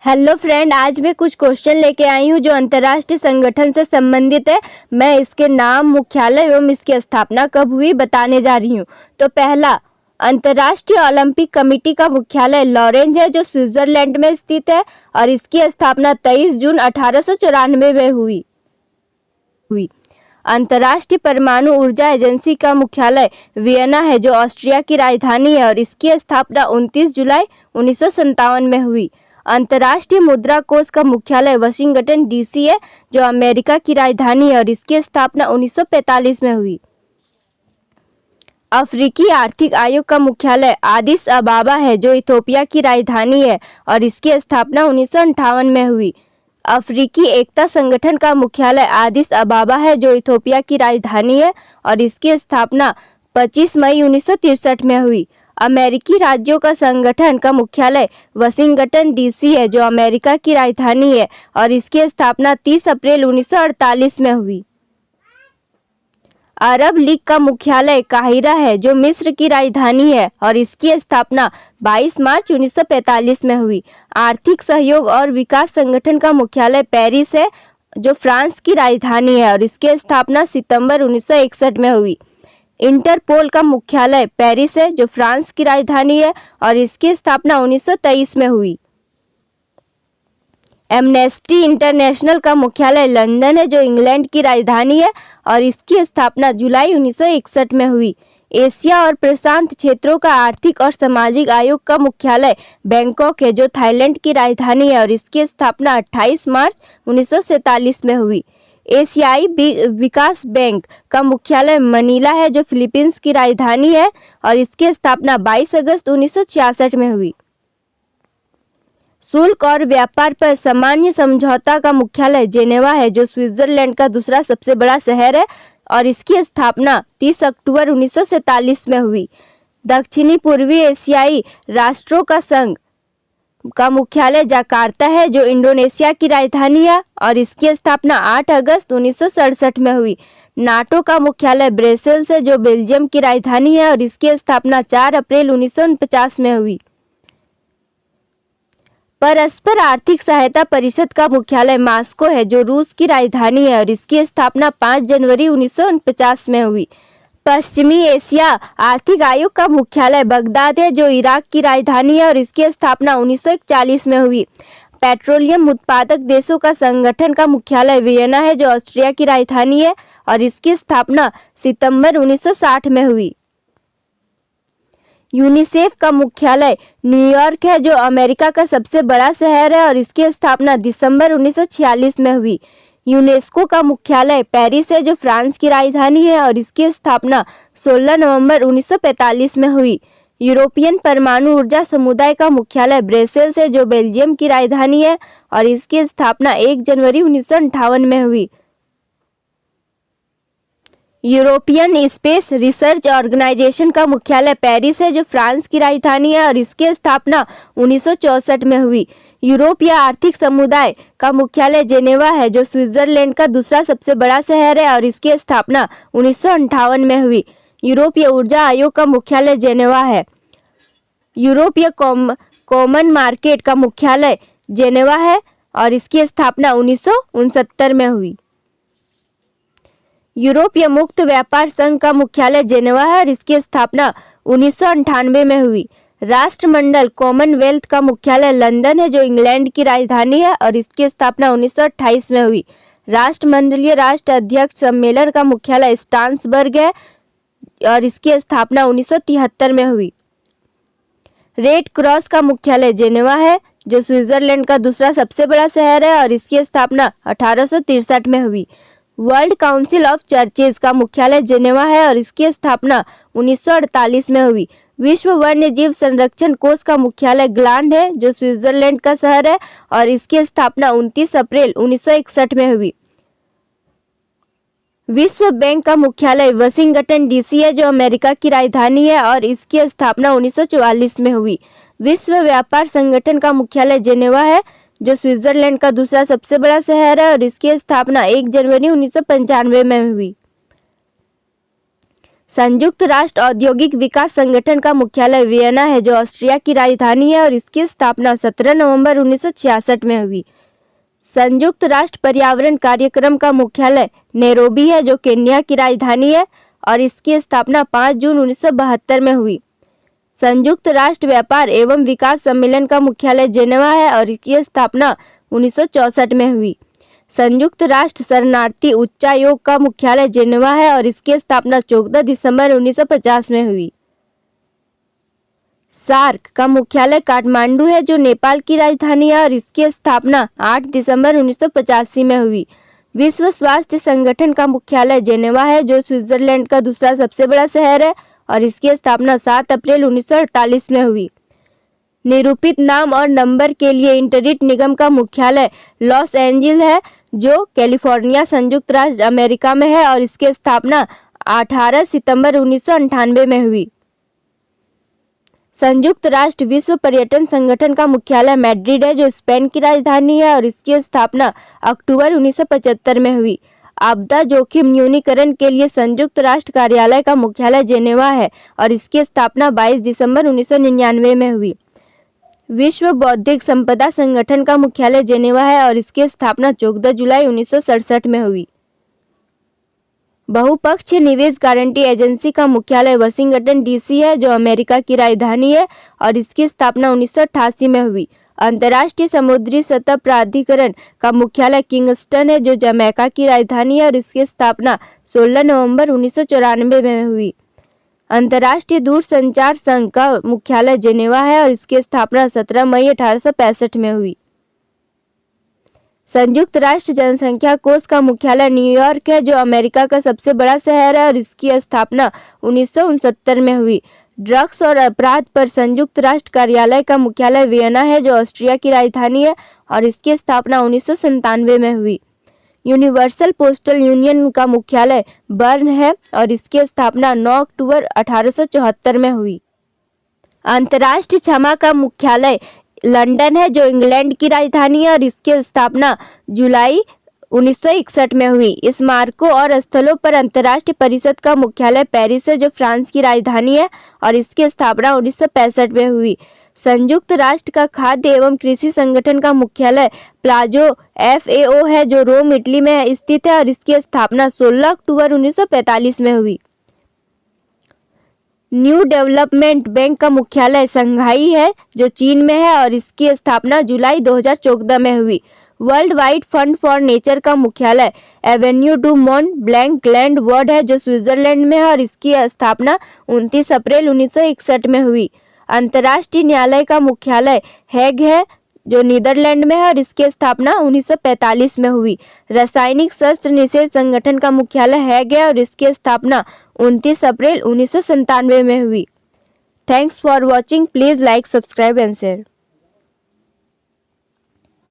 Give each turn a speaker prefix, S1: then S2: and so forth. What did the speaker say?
S1: Hello friend, आज मैं कुछ क्वेश्चन लेके आई हूँ जो अंतर्राष्ट्रीय संगठन से संबंधित है। मैं इसके नाम, मुख्यालय एवं इसकी स्थापना कब हुई बताने जा रही हूँ। तो पहला, अंतर्राष्ट्रीय ओलंपिक कमेटी का मुख्यालय लॉरेंज है जो स्विट्जरलैंड में स्थित है और इसकी स्थापना 23 जून 1894 में हुई। अंतर्राष्ट्रीय परमाणु ऊर्जा एजेंसी का मुख्यालय वियना है जो ऑस्ट्रिया की राजधानी है और इसकी स्थापना 29 जुलाई 1957 में हुई। अंतर्राष्ट्रीय मुद्रा कोष का मुख्यालय वाशिंगटन डीसी है जो अमेरिका की राजधानी है और इसकी स्थापना 1945 में हुई। अफ्रीकी आर्थिक आयोग का मुख्यालय आदिस अबाबा है जो इथियोपिया की राजधानी है और इसकी स्थापना 1958 में हुई। अफ्रीकी एकता संगठन का मुख्यालय आदिस अबाबा है जो इथियोपिया की राजधानी है और इसकी स्थापना 25 मई 1963 में हुई। अमेरिकी राज्यों का संगठन का मुख्यालय वाशिंगटन डीसी है जो अमेरिका की राजधानी है और इसकी स्थापना 30 अप्रैल 1948 में हुई। अरब लीग का मुख्यालय काहिरा है जो मिस्र की राजधानी है और इसकी स्थापना 22 मार्च 1945 में हुई। आर्थिक सहयोग और विकास संगठन का मुख्यालय पेरिस है जो फ्रांस की राजधानी है और इसकी स्थापना सितंबर 1961 में हुई। इंटरपोल का मुख्यालय पेरिस है जो फ्रांस की राजधानी है और इसकी स्थापना 1923 में हुई। एमनेस्टी इंटरनेशनल का मुख्यालय लंदन है जो इंग्लैंड की राजधानी है और इसकी स्थापना जुलाई 1961 में हुई। एशिया और प्रशांत क्षेत्रों का आर्थिक और सामाजिक आयोग का मुख्यालय बैंकॉक है जो थाईलैंड की राजधानी है और इसकी स्थापना 28 मार्च 1947 में हुई। एशियाई विकास बैंक का मुख्यालय मनीला है जो फिलीपींस की राजधानी है और इसकी स्थापना 22 अगस्त 1966 में हुई। शुल्क और व्यापार पर सामान्य समझौता का मुख्यालय जेनेवा है जो स्विट्जरलैंड का दूसरा सबसे बड़ा शहर है और इसकी स्थापना 30 अक्टूबर 1947 में हुई। दक्षिणी पूर्वी एशियाई राष्ट्रों का संघ का मुख्यालय जकार्ता है जो इंडोनेशिया की राजधानी है और इसकी स्थापना 8 अगस्त 1967 में हुई। नाटो का मुख्यालय ब्रसेल्स है जो बेल्जियम की राजधानी है और इसकी स्थापना 4 अप्रैल 1949 में हुई। परस्पर आर्थिक सहायता परिषद का मुख्यालय मॉस्को है जो रूस की राजधानी है और इसकी स्थापना 5 जनवरी 1949 में हुई। पश्चिमी एशिया आर्थिक आयोग का मुख्यालय बगदाद है जो इराक की राजधानी है और इसकी स्थापना 1941 में हुई। पेट्रोलियम उत्पादक देशों का संगठन का मुख्यालय वियना है जो ऑस्ट्रिया की राजधानी है और इसकी स्थापना सितंबर 1960 में हुई। यूनिसेफ का मुख्यालय न्यूयॉर्क है जो अमेरिका का सबसे बड़ा शहर है और इसकी स्थापना दिसंबर 1946 में हुई। यूनेस्को का मुख्यालय पेरिस है जो फ्रांस की राजधानी है और इसकी स्थापना 16 नवंबर 1945 में हुई। यूरोपियन परमाणु ऊर्जा समुदाय का मुख्यालय ब्रसेल्स है जो बेल्जियम की राजधानी है और इसकी स्थापना 1 जनवरी 1958 में हुई। यूरोपियन स्पेस रिसर्च ऑर्गेनाइजेशन का मुख्यालय पेरिस है जो फ्रांस की राजधानी है और इसकी स्थापना 1964 में हुई। यूरोपीय आर्थिक समुदाय का मुख्यालय जेनेवा है जो स्विट्जरलैंड का दूसरा सबसे बड़ा शहर है और इसकी स्थापना 1958 में हुई। यूरोपीय ऊर्जा आयोग का मुख्यालय जेनेवा है। यूरोपीय कॉमन मार्केट का मुख्यालय जेनेवा है और इसकी स्थापना 1969 में हुई। यूरोपीय मुक्त व्यापार संघ का मुख्यालय जेनेवा है और इसकी स्थापना 1998 में हुई। राष्ट्रमंडल कॉमनवेल्थ का मुख्यालय लंदन है जो इंग्लैंड की राजधानी है और इसकी स्थापना 1928 में हुई। राष्ट्रमंडलीय राष्ट्र अध्यक्ष सम्मेलन का मुख्यालय स्टान्सबर्ग है और इसकी स्थापना 1973 में हुई। रेड क्रॉस का मुख्यालय जेनेवा है जो स्विट्जरलैंड का दूसरा सबसे बड़ा शहर है और इसकी स्थापना 1863 में हुई। वर्ल्ड काउंसिल ऑफ चर्चेज का मुख्यालय जेनेवा है और इसकी स्थापना 1948 में हुई। विश्व वन्य जीव संरक्षण कोष का मुख्यालय ग्लांड है जो स्विट्जरलैंड का शहर है और इसकी स्थापना 29 अप्रैल 1961 में हुई। विश्व बैंक का मुख्यालय वाशिंगटन डीसी है जो अमेरिका की राजधानी है और इसकी स्थापना 1944 में हुई। विश्व व्यापार संगठन का मुख्यालय जेनेवा है जो स्विट्जरलैंड का दूसरा सबसे बड़ा शहर है और इसकी स्थापना 1 जनवरी 1995 में हुई। संयुक्त राष्ट्र औद्योगिक विकास संगठन का मुख्यालय वियना है जो ऑस्ट्रिया की राजधानी है और इसकी स्थापना 17 नवंबर 1966 में हुई। संयुक्त राष्ट्र पर्यावरण कार्यक्रम का मुख्यालय नैरोबी है जो केन्या की राजधानी है और इसकी स्थापना 5 जून 1972 में हुई। संयुक्त राष्ट्र व्यापार एवं विकास सम्मेलन का मुख्यालय जेनेवा है और इसकी स्थापना 1964 में हुई। संयुक्त राष्ट्र शरणार्थी उच्चायोग का मुख्यालय जेनेवा है और इसकी स्थापना 14 दिसंबर 1950 में हुई। सार्क का मुख्यालय काठमांडू है जो नेपाल की राजधानी है और इसकी स्थापना 8 दिसंबर 1985 में हुई। विश्व स्वास्थ्य संगठन का मुख्यालय जेनेवा है जो स्विट्जरलैंड का दूसरा सबसे बड़ा शहर है और इसकी स्थापना 7 अप्रैल 1948 में हुई। निरूपित नाम और नंबर के लिए इंटरनेट निगम का मुख्यालय लॉस एंजिल्स है जो कैलिफोर्निया संयुक्त राज्य अमेरिका में है और इसकी स्थापना 18 सितंबर 1998 में हुई। संयुक्त राष्ट्र विश्व पर्यटन संगठन का मुख्यालय मैड्रिड है जो स्पेन की राजधानी है और इसकी स्थापना अक्टूबर 1975 में हुई। आपदा जोखिम न्यूनीकरण के लिए संयुक्त राष्ट्र कार्यालय का मुख्यालय जेनेवा है और इसकी स्थापना 22 दिसंबर 1999 में हुई। विश्व बौद्धिक संपदा संगठन का मुख्यालय जेनेवा है और इसकी स्थापना 14 जुलाई 1967 में हुई। बहुपक्षीय निवेश गारंटी एजेंसी का मुख्यालय वाशिंगटन डीसी है जो अमेरिका की राजधानी है और इसकी स्थापना 1988 में हुई। अंतर्राष्ट्रीय समुद्री सतह प्राधिकरण का मुख्यालय किंगस्टन है जो जमैका की राजधानी है और इसकी स्थापना 16 नवंबर 1994 में हुई। अंतर्राष्ट्रीय दूरसंचार संघ का मुख्यालय जेनेवा है और इसकी स्थापना 17 मई 1865 में हुई। संयुक्त राष्ट्र जनसंख्या कोष का मुख्यालय न्यूयॉर्क है जो अमेरिका का सबसे बड़ा शहर है और इसकी स्थापना 1969 में हुई। ड्रग्स और अपराध पर संयुक्त राष्ट्र कार्यालय का मुख्यालय वियना है जो ऑस्ट्रिया की राजधानी है और इसकी स्थापना 1997 में हुई। यूनिवर्सल पोस्टल यूनियन का मुख्यालय बर्न है और इसकी स्थापना 9 अक्टूबर 1874 में हुई। अंतर्राष्ट्रीय क्षमा का मुख्यालय लंदन है जो इंग्लैंड की राजधानी है और इसकी स्थापना जुलाई 1961 में हुई। स्मारकों और स्थलों पर अंतर्राष्ट्रीय परिषद का मुख्यालय पेरिस है जो फ्रांस की राजधानी है और इसकी स्थापना 1965 में हुई। संयुक्त राष्ट्र का खाद्य एवं कृषि संगठन का मुख्यालय प्लाजो FAO है जो रोम इटली में स्थित है और इसकी स्थापना 16 अक्टूबर 1945 में हुई। न्यू डेवलपमेंट बैंक का मुख्यालय शंघाई है जो चीन में है और इसकी स्थापना जुलाई 2014 में हुई। World wide fund for nature का मुख्यालय Avenue do मॉन्ट blank land word है जो स्विट्जरलैंड में है और इसकी स्थापना 29 अप्रैल 1961 में हुई। अंतर्राष्ट्रीय न्यायालय का मुख्यालय हैग है जो नीदरलैंड में है और इसकी स्थापना 1945 में हुई। रासायनिक शस्त्र निषेध संगठन का मुख्यालय हैग है और इसकी स्थापना 29 अप्रैल 1997 में हुई। Thanks for watching. Please like, subscribe and share.